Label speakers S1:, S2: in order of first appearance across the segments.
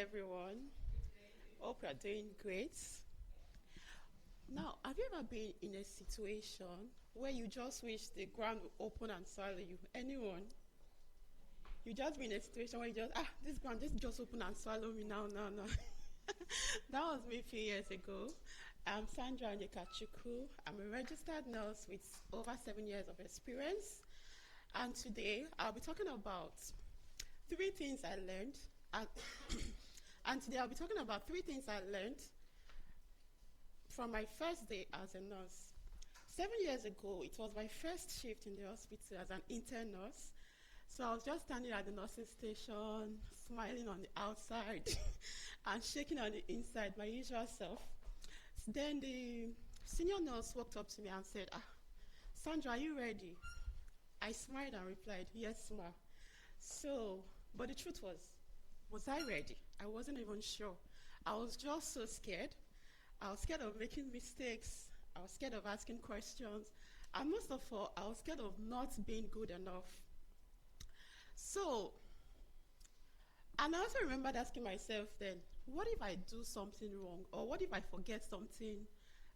S1: everyone. Hope you are doing great. Now, have you ever been in a situation where you just wish the ground would open and swallow you? Anyone? You just been in a situation where you just, this ground, just open and swallow me now, now, now. That was me a few years ago. I'm Sandra Onyekachukwu. I'm a registered nurse with over 7 years of experience. And today, I'll be talking about three things I learned. And today, I'll be talking about three things I learned from my first day as a nurse. 7 years ago, it was my first shift in the hospital as an intern nurse. So I was just standing at the nursing station, smiling on the outside and shaking on the inside, my usual self. Then the senior nurse walked up to me and said, Sandra, are you ready? I smiled and replied, yes, ma. But the truth was I ready? I wasn't even sure. I was just so scared. I was scared of making mistakes. I was scared of asking questions. And most of all, I was scared of not being good enough. And I also remembered asking myself then, what if I do something wrong? Or what if I forget something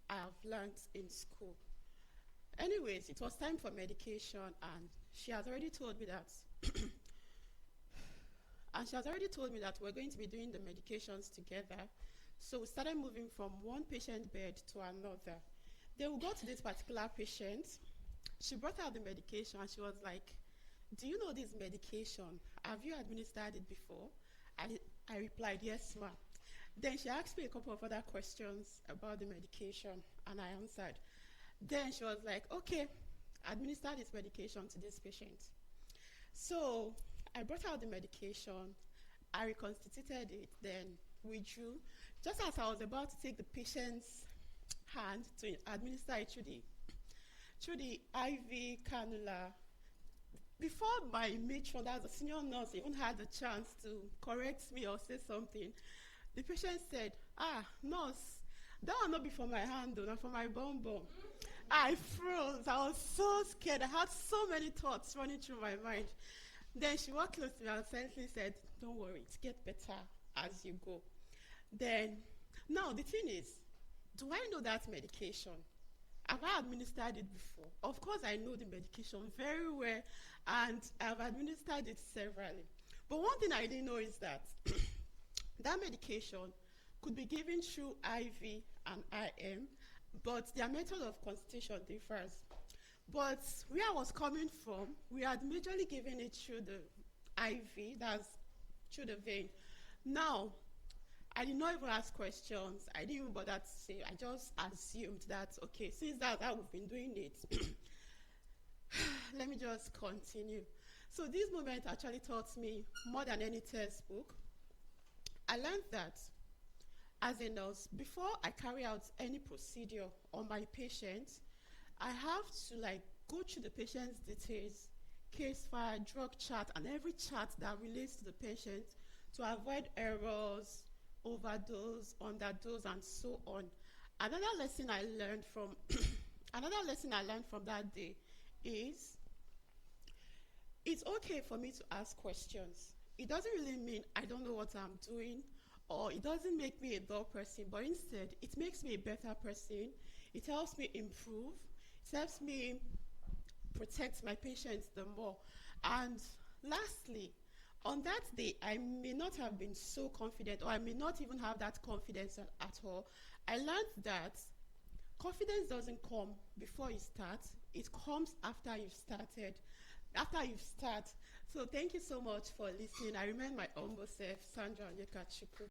S1: I have learned in school? Anyways, it was time for medication, and she has already told me that we're going to be doing the medications together. So we started moving from one patient bed to another. Then we got to this particular patient. She brought out the medication and she was like, do you know this medication? Have you administered it before? I replied, yes, ma'am. Then she asked me a couple of other questions about the medication, and I answered. Then she was like, okay, administer this medication to this patient. So I brought out the medication, I reconstituted it, then withdrew. Just as I was about to take the patient's hand to administer it through the IV cannula, before my matron, that's the senior nurse, even had the chance to correct me or say something, the patient said, nurse, that will not be for my hand, though, not for my bum bum. I froze. I was so scared. I had so many thoughts running through my mind. Then she walked close to me and silently said, don't worry, it gets better as you go. Then, now the thing is, do I know that medication? Have I administered it before? Of course I know the medication very well, and I've administered it severally. But one thing I didn't know is that that medication could be given through IV and IM, but their method of constitution differs. But where I was coming from, we had majorly given it through the IV, that's through the vein. Now, I did not even ask questions. I didn't even bother to say. I just assumed that, okay, since that's how we've been doing it, let me just continue. So this moment actually taught me more than any textbook. I learned that as a nurse, before I carry out any procedure on my patient, I have to go through the patient's details, case file, drug chart, and every chart that relates to the patient to avoid errors, overdose, underdose, and so on. Another lesson I learned from that day is it's okay for me to ask questions. It doesn't really mean I don't know what I'm doing, or it doesn't make me a dull person, but instead it makes me a better person. It helps me improve. It helps me protect my patients the more. And lastly, on that day, I may not have been so confident, or I may not even have that confidence at all. I learned that confidence doesn't come before you start. It comes after you've started. So thank you so much for listening. I remain my humble self, Sandra Onyekachukwu.